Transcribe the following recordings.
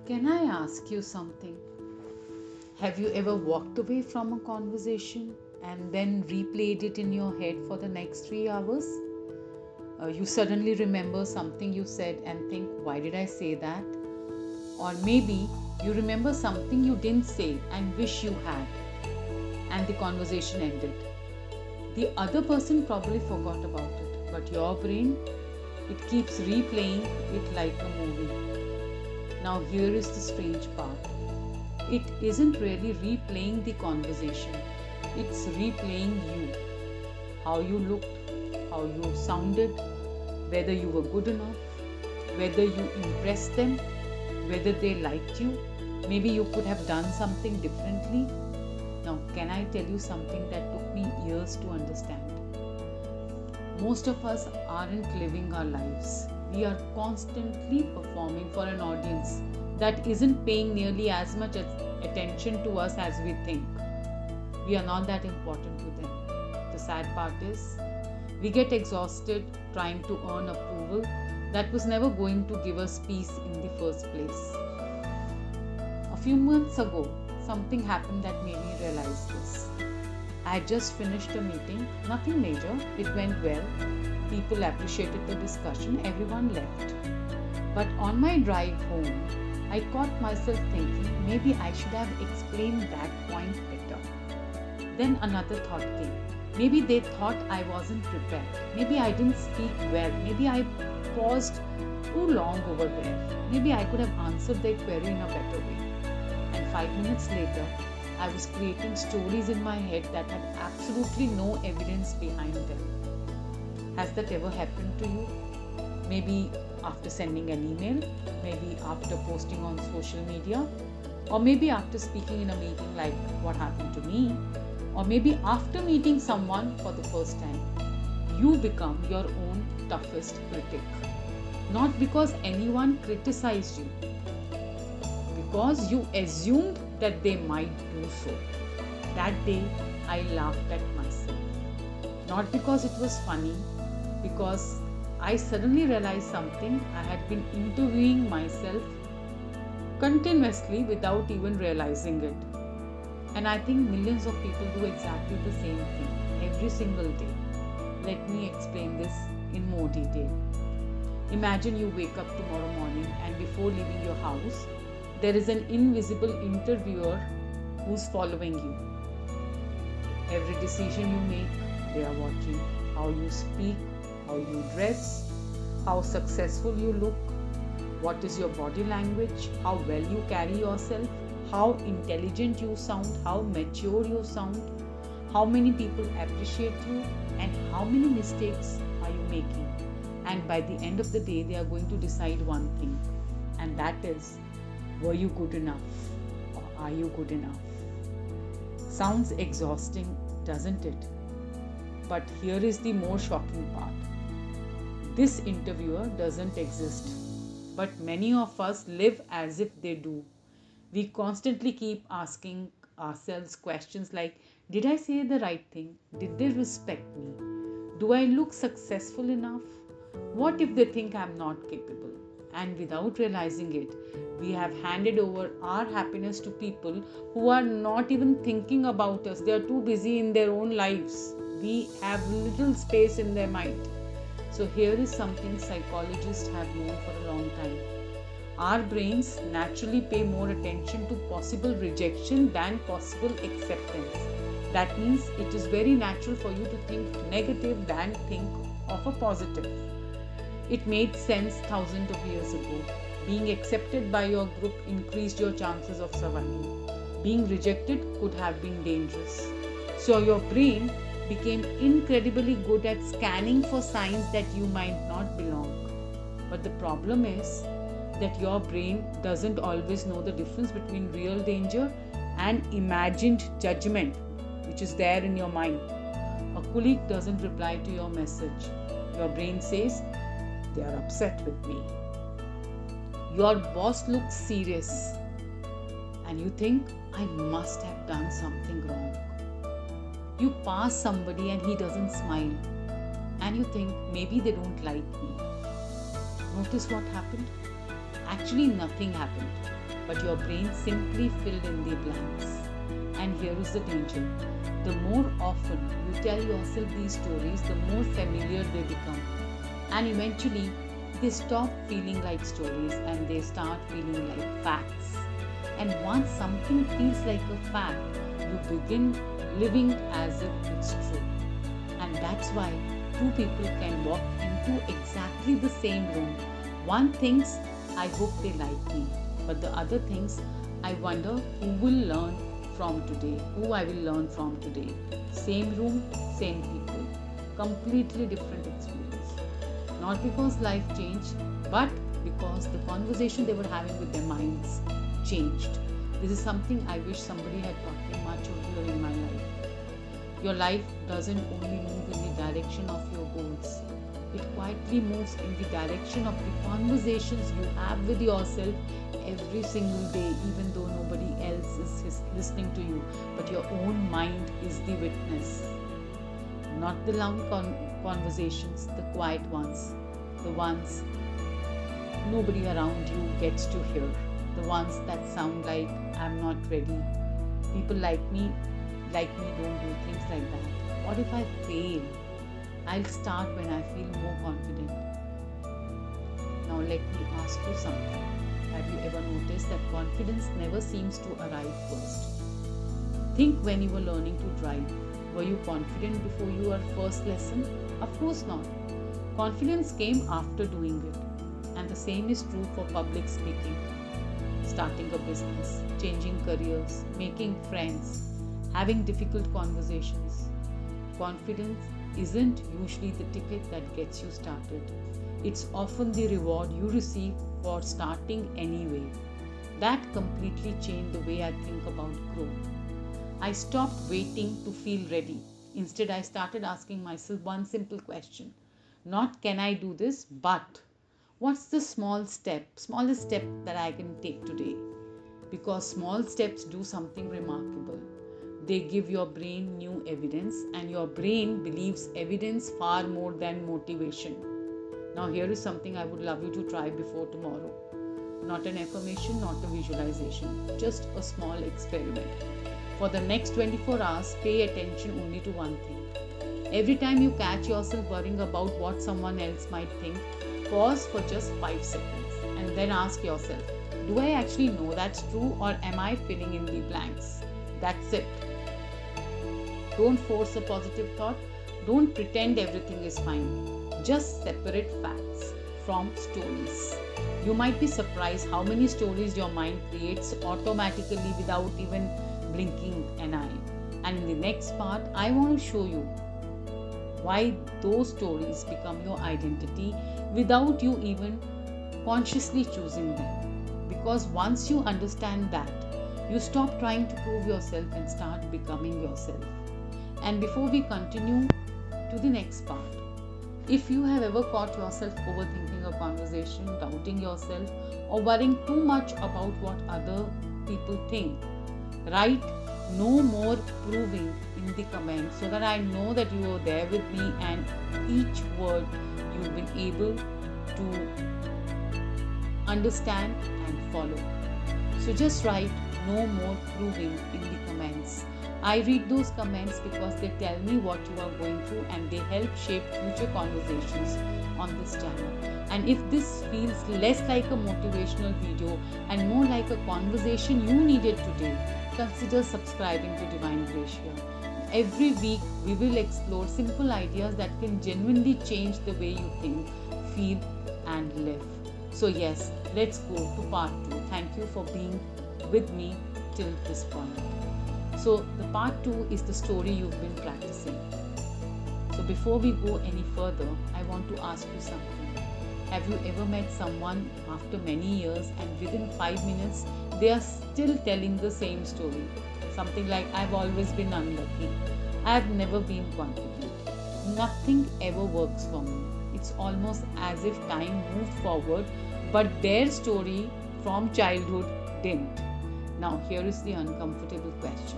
Can I ask you something? Have you ever walked away from a conversation and then replayed it in your head for the next 3 hours? You suddenly remember something you said and think, why did I say that? Or maybe you remember something you didn't say and wish you had, and the conversation ended. The other person probably forgot about it, but your brain, it keeps replaying it like a movie. Now, here is the strange part. It isn't really replaying the conversation, it's replaying you. How you looked, how you sounded, whether you were good enough, whether you impressed them, whether they liked you. Maybe you could have done something differently. Now, can I tell you something that took me years to understand? Most of us aren't living our lives. We are constantly performing for an audience that isn't paying nearly as much attention to us as we think. We are not that important to them. The sad part is, we get exhausted trying to earn approval that was never going to give us peace in the first place. A few months ago, something happened that made me realize this. I had just finished a meeting, nothing major, it went well. People appreciated the discussion, everyone left. But on my drive home, I caught myself thinking maybe I should have explained that point better. Then another thought came. Maybe they thought I wasn't prepared. Maybe I didn't speak well. Maybe I paused too long over there. Maybe I could have answered their query in a better way. And 5 minutes later, I was creating stories in my head that had absolutely no evidence behind them. Has that ever happened to you? Maybe after sending an email, maybe after posting on social media, or maybe after speaking in a meeting like what happened to me, or maybe after meeting someone for the first time. You become your own toughest critic. Not because anyone criticized you, because you assumed that they might do so. That day, I laughed at myself. Not because it was funny, because I suddenly realized something. I had been interviewing myself continuously without even realizing it. And I think millions of people do exactly the same thing every single day. Let me explain this in more detail. Imagine you wake up tomorrow morning and before leaving your house, there is an invisible interviewer who's following you. Every decision you make, they are watching. How you speak, how you dress, how successful you look, what is your body language, how well you carry yourself, how intelligent you sound, how mature you sound, how many people appreciate you, and how many mistakes are you making. And by the end of the day, they are going to decide one thing, and that is, were you good enough or are you good enough? Sounds exhausting, doesn't it? But here is the more shocking part. This interviewer doesn't exist, but many of us live as if they do. We constantly keep asking ourselves questions like, did I say the right thing? Did they respect me? Do I look successful enough? What if they think I'm not capable? And without realizing it, we have handed over our happiness to people who are not even thinking about us. They are too busy in their own lives. We have little space in their mind. So here is something psychologists have known for a long time. Our brains naturally pay more attention to possible rejection than possible acceptance. That means it is very natural for you to think negative than think of a positive. It made sense thousands of years ago. Being accepted by your group increased your chances of survival. Being rejected could have been dangerous. So your brain became incredibly good at scanning for signs that you might not belong. But the problem is that your brain doesn't always know the difference between real danger and imagined judgment, which is there in your mind. A colleague doesn't reply to your message. Your brain says, they are upset with me. Your boss looks serious and you think, I must have done something wrong. You pass somebody and he doesn't smile and you think, maybe they don't like me. Notice what happened? Actually, nothing happened. but your brain simply filled in the blanks. And here is the danger. The more often you tell yourself these stories, the more familiar they become. And eventually, they stop feeling like stories and they start feeling like facts. And once something feels like a fact, you begin living as if it's true. And that's why two people can walk into exactly the same room. One thinks, I hope they like me. But the other thinks, I wonder who will learn from today, who I will learn from today. Same room, same people. Completely different experience. Not because life changed, but because the conversation they were having with their minds changed. This is something I wish somebody had taught me much earlier in my life. Your life doesn't only move in the direction of your goals. It quietly moves in the direction of the conversations you have with yourself every single day, even though nobody else is listening to you, but your own mind is the witness. Not the loud conversations, the quiet ones, the ones nobody around you gets to hear, the ones that sound like I'm not ready, people like me don't do things like that. What if I fail? I'll start when I feel more confident. Now let me ask you something. Have you ever noticed that confidence never seems to arrive first? Think when you were learning to drive. Were you confident before your first lesson? Of course not. Confidence came after doing it. And the same is true for public speaking, starting a business, changing careers, making friends, having difficult conversations. Confidence isn't usually the ticket that gets you started. It's often the reward you receive for starting anyway. That completely changed the way I think about growth. I stopped waiting to feel ready. Instead, I started asking myself one simple question. Not can I do this, but what's the smallest step that I can take today? Because small steps do something remarkable. They give your brain new evidence, and your brain believes evidence far more than motivation. Now, here is something I would love you to try before tomorrow. Not an affirmation, not a visualization, just a small experiment. For the next 24 hours, pay attention only to one thing. Every time you catch yourself worrying about what someone else might think, pause for just 5 seconds and then ask yourself, do I actually know that's true, or am I filling in the blanks? That's it. Don't force a positive thought. Don't pretend everything is fine. Just separate facts from stories. You might be surprised how many stories your mind creates automatically without even blinking an eye. And in the next part, I want to show you why those stories become your identity without you even consciously choosing them. Because once you understand that, you stop trying to prove yourself and start becoming yourself. And before we continue to the next part, if you have ever caught yourself overthinking a conversation, doubting yourself, or worrying too much about what other people think, write no more proving in the comments so that I know that you are there with me and each word you've been able to understand and follow. So just write no more proving in the comments. I read those comments because they tell me what you are going through and they help shape future conversations on this channel. And if this feels less like a motivational video and more like a conversation you needed today, consider subscribing to Divine Gracia. Every week we will explore simple ideas that can genuinely change the way you think, feel and live. So yes, let's go to part 2. Thank you for being with me till this point. So the part 2 is the story you've been practicing. So before we go any further, I want to ask you something. Have you ever met someone after many years and within 5 minutes they are still telling the same story? Something like, I've always been unlucky. I've never been confident. Nothing ever works for me. It's almost as if time moved forward, but their story from childhood didn't. Now here is the uncomfortable question.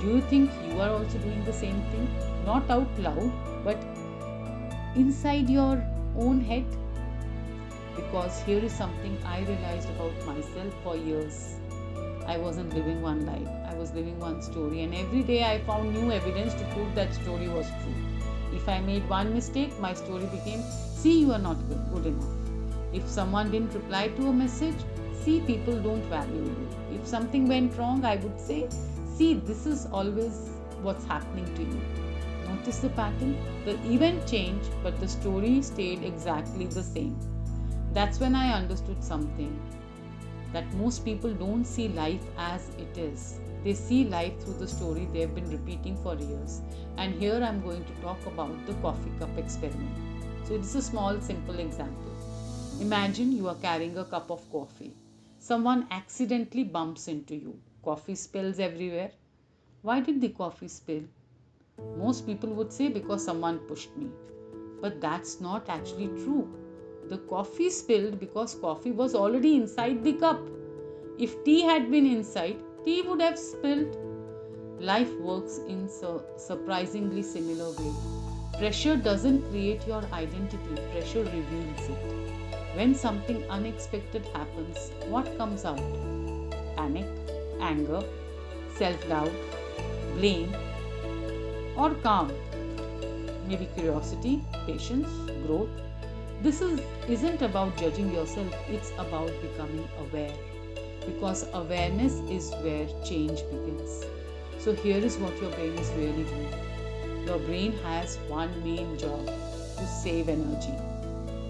Do you think you are also doing the same thing? Not out loud, but inside your own head? Because here is something I realized about myself for years. I wasn't living one life, I was living one story, and every day I found new evidence to prove that story was true. If I made one mistake, my story became, see, you are not good enough. If someone didn't reply to a message, see, people don't value you. If something went wrong, I would say, see, this is always what's happening to you. Notice the pattern? The event changed, but the story stayed exactly the same. That's when I understood something, that most people don't see life as it is. They see life through the story they've been repeating for years. And here I'm going to talk about the coffee cup experiment. So it's a small, simple example. Imagine you are carrying a cup of coffee. Someone accidentally bumps into you. Coffee spills everywhere. Why did the coffee spill? Most people would say because someone pushed me. But that's not actually true. The coffee spilled because coffee was already inside the cup. If tea had been inside, tea would have spilled. Life works in surprisingly similar way. Pressure doesn't create your identity, pressure reveals it. When something unexpected happens, what comes out? Panic, anger, self-doubt, blame, or calm? Maybe curiosity, patience, growth. Isn't about judging yourself, it's about becoming aware. Because awareness is where change begins. So here is what your brain is really doing. Your brain has one main job: to save energy.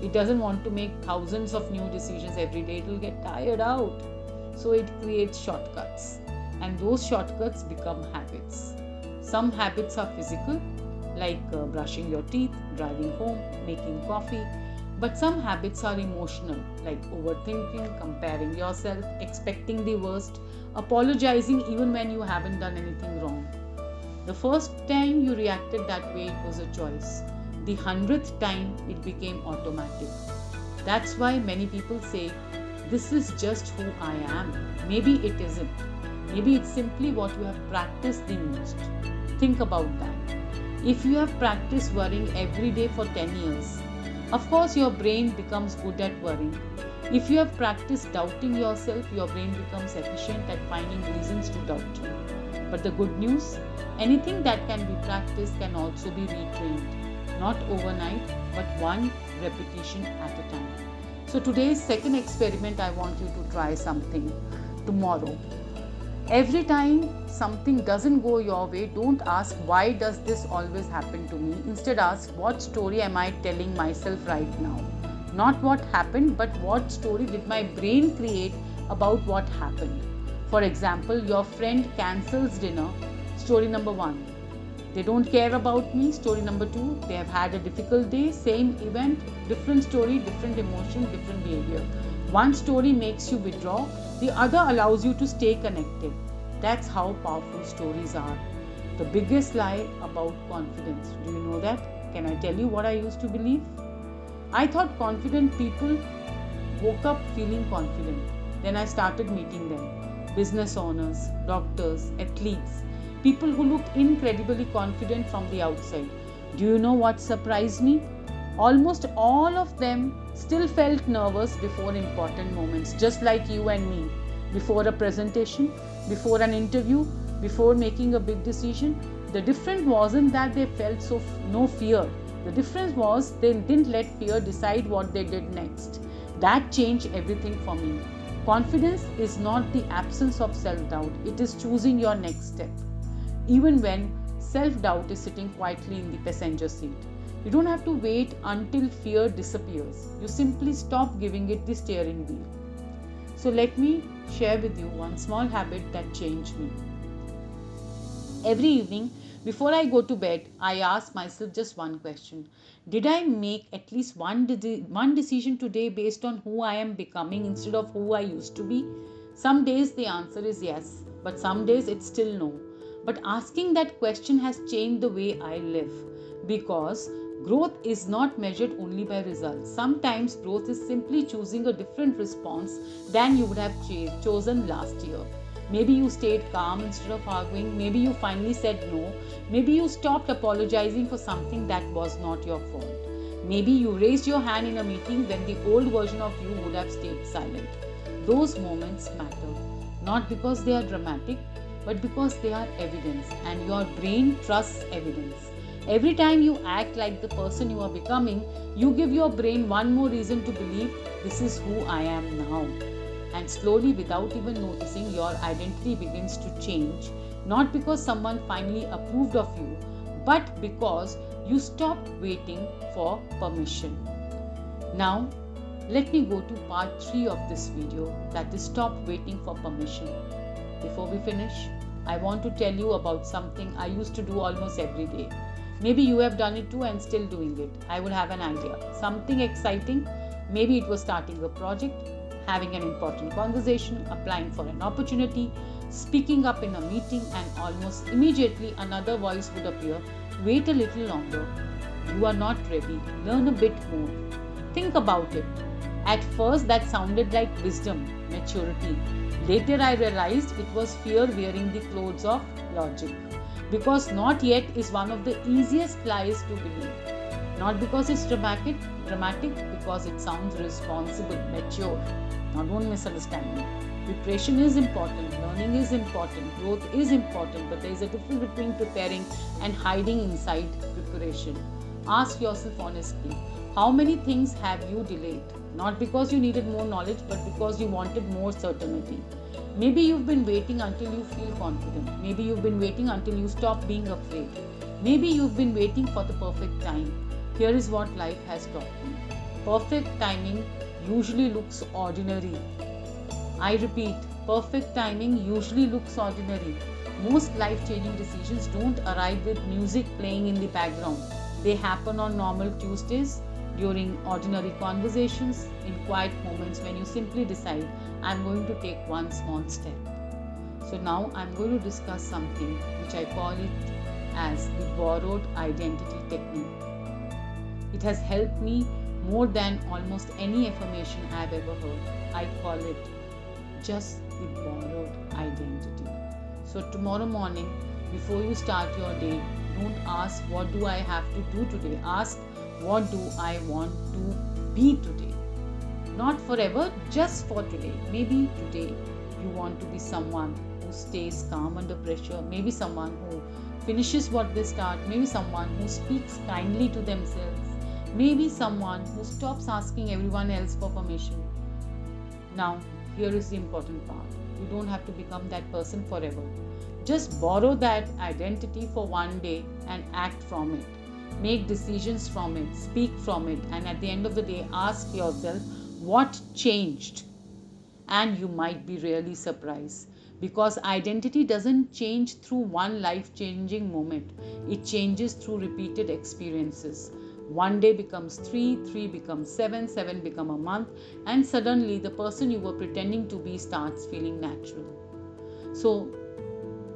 It doesn't want to make thousands of new decisions every day, it will get tired out. So it creates shortcuts. And those shortcuts become habits. Some habits are physical, like brushing your teeth, driving home, making coffee. But some habits are emotional, like overthinking, comparing yourself, expecting the worst, apologizing even when you haven't done anything wrong. The first time you reacted that way, it was a choice. The 100th time, it became automatic. That's why many people say, this is just who I am. Maybe it isn't. Maybe it's simply what you have practiced the most. Think about that. If you have practiced worrying every day for 10 years, of course your brain becomes good at worrying. If you have practiced doubting yourself, your brain becomes efficient at finding reasons to doubt you. But the good news, anything that can be practiced can also be retrained. Not overnight, but one repetition at a time. So today's second experiment, I want you to try something tomorrow. Every time something doesn't go your way, don't ask, why does this always happen to me? Instead ask, what story am I telling myself right now? Not what happened, but what story did my brain create about what happened? For example, your friend cancels dinner. Story number 1. They don't care about me. Story number 2. They have had a difficult day. Same event, different story, different emotion, different behavior. One story makes you withdraw. The other allows you to stay connected. That's how powerful stories are. The biggest lie about confidence. Do you know that? Can I tell you what I used to believe? I thought confident people woke up feeling confident. Then I started meeting them. Business owners, doctors, athletes, people who looked incredibly confident from the outside. Do you know what surprised me? Almost all of them still felt nervous before important moments, just like you and me. Before a presentation, before an interview, before making a big decision. The difference wasn't that they felt no fear. The difference was they didn't let fear decide what they did next. That changed everything for me. Confidence is not the absence of self-doubt. It is choosing your next step. Even when self-doubt is sitting quietly in the passenger seat. You don't have to wait until fear disappears. You simply stop giving it the steering wheel. So let me share with you one small habit that changed me. Every evening, before I go to bed, I ask myself just one question. Did I make at least one decision today based on who I am becoming instead of who I used to be? Some days the answer is yes, but some days it's still no. But asking that question has changed the way I live, because growth is not measured only by results. Sometimes growth is simply choosing a different response than you would have chosen last year. Maybe you stayed calm instead of arguing. Maybe you finally said no. Maybe you stopped apologizing for something that was not your fault. Maybe you raised your hand in a meeting when the old version of you would have stayed silent. Those moments matter, not because they are dramatic, but because they are evidence, and your brain trusts evidence. Every time you act like the person you are becoming, you give your brain one more reason to believe this is who I am now. And slowly, without even noticing, your identity begins to change, not because someone finally approved of you, but because you stopped waiting for permission. Now, let me go to part 3 of this video, that is stop waiting for permission. Before we finish, I want to tell you about something I used to do almost every day. Maybe you have done it too and still doing it. I would have an idea. Something exciting. Maybe it was starting a project, having an important conversation, applying for an opportunity, speaking up in a meeting, and almost immediately another voice would appear. Wait a little longer. You are not ready. Learn a bit more. Think about it. At first, that sounded like wisdom, maturity. Later, I realized it was fear wearing the clothes of logic. Because not yet is one of the easiest lies to believe. Not because it's dramatic, because it sounds responsible, mature. Now don't misunderstand me. Preparation is important, learning is important, growth is important, but there is a difference between preparing and hiding inside preparation. Ask yourself honestly, how many things have you delayed? Not because you needed more knowledge, but because you wanted more certainty. Maybe you've been waiting until you feel confident. Maybe you've been waiting until you stop being afraid. Maybe you've been waiting for the perfect time. Here is what life has taught me. Perfect timing usually looks ordinary. I repeat, perfect timing usually looks ordinary. Most life-changing decisions don't arrive with music playing in the background. They happen on normal Tuesdays, during ordinary conversations, in quiet moments when you simply decide, I'm going to take one small step. So now I'm going to discuss something which I call it as the borrowed identity technique. It has helped me more than almost any affirmation I've ever heard. I call it just the borrowed identity. So tomorrow morning, before you start your day, don't ask what do I have to do today. Ask what do I want to be today. Not forever, just for today. Maybe today you want to be someone who stays calm under pressure. Maybe someone who finishes what they start. Maybe someone who speaks kindly to themselves. Maybe someone who stops asking everyone else for permission. Now, here is the important part. You don't have to become that person forever. Just borrow that identity for one day and act from it. Make decisions from it, speak from it, and at the end of the day, ask yourself what changed. And you might be really surprised, because identity doesn't change through one life-changing moment. It changes through repeated experiences. One day becomes 3, 3 becomes 7, 7 becomes a month, and suddenly the person you were pretending to be starts feeling natural. So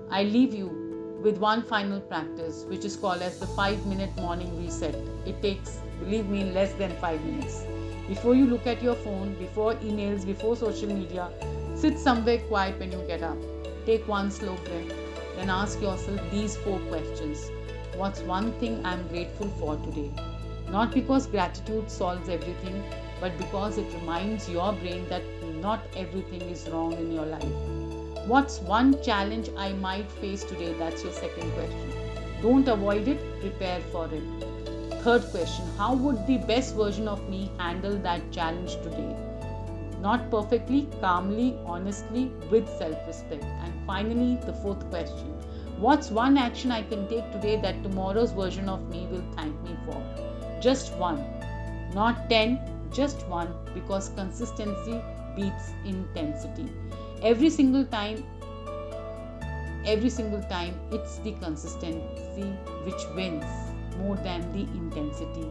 I leave you with one final practice, which is called as the 5-minute morning reset. It takes, believe me, less than 5 minutes. Before you look at your phone, before emails, before social media, sit somewhere quiet when you get up. Take one slow breath. Then ask yourself these 4 questions. What's one thing I'm grateful for today? Not because gratitude solves everything, but because it reminds your brain that not everything is wrong in your life. What's one challenge I might face today? That's your second question. Don't avoid it, prepare for it. Third question, how would the best version of me handle that challenge today? Not perfectly, calmly, honestly, with self-respect. And finally, the fourth question, what's one action I can take today that tomorrow's version of me will thank me for? Just one, not 10, just one, because consistency beats intensity. Every single time, it's the consistency which wins more than the intensity.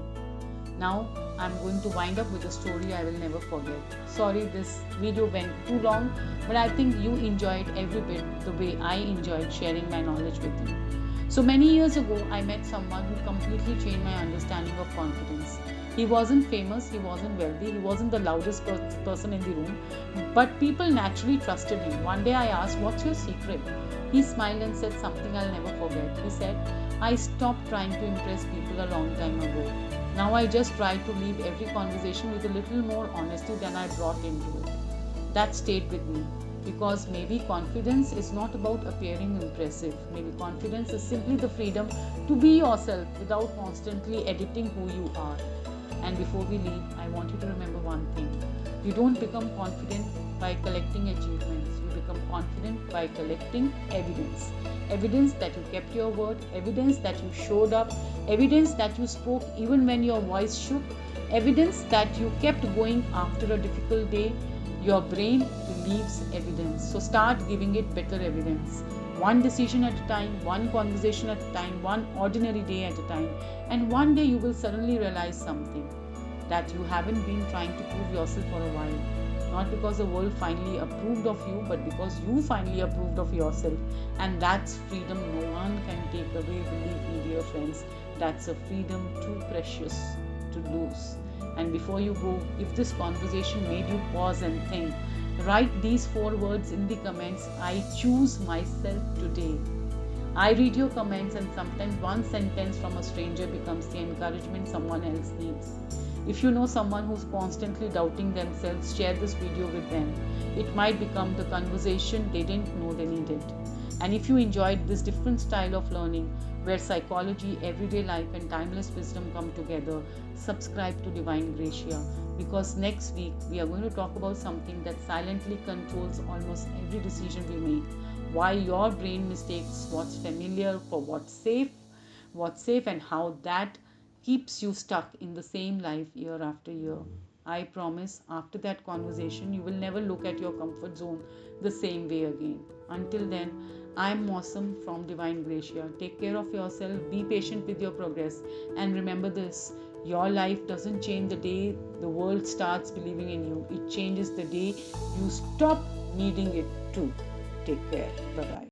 Now, I'm going to wind up with a story I will never forget. Sorry, this video went too long, but I think you enjoyed every bit the way I enjoyed sharing my knowledge with you. So many years ago, I met someone who completely changed my understanding of confidence. He wasn't famous, he wasn't wealthy, he wasn't the loudest person in the room, but people naturally trusted him. One day I asked, what's your secret? He smiled and said something I'll never forget. He said, I stopped trying to impress people a long time ago. Now I just try to leave every conversation with a little more honesty than I brought into it. That stayed with me, because maybe confidence is not about appearing impressive. Maybe confidence is simply the freedom to be yourself without constantly editing who you are. And before we leave, I want you to remember one thing. You don't become confident by collecting achievements. You become confident by collecting evidence. Evidence that you kept your word, evidence that you showed up, evidence that you spoke even when your voice shook, evidence that you kept going after a difficult day. Your brain believes evidence. So start giving it better evidence. One decision at a time, one conversation at a time, one ordinary day at a time. And one day you will suddenly realize something, that you haven't been trying to prove yourself for a while. Not because the world finally approved of you, but because you finally approved of yourself. And that's freedom no one can take away, believe me, dear friends. That's a freedom too precious to lose. And before you go, if this conversation made you pause and think, write these 4 words in the comments. I choose myself today. I read your comments, and sometimes one sentence from a stranger becomes the encouragement someone else needs. If you know someone who's constantly doubting themselves, share this video with them. It might become the conversation they didn't know they needed. And if you enjoyed this different style of learning, where psychology, everyday life, and timeless wisdom come together, subscribe to Divine Gracia, because next week we are going to talk about something that silently controls almost every decision we make. Why your brain mistakes what's familiar for what's safe, and how that keeps you stuck in the same life year after year. I promise after that conversation, you will never look at your comfort zone the same way again. Until then, I'm Mosam from Divine Gracia. Take care of yourself, be patient with your progress, and remember this: your life doesn't change the day the world starts believing in you. It changes the day you stop needing it to. Take care. Bye bye.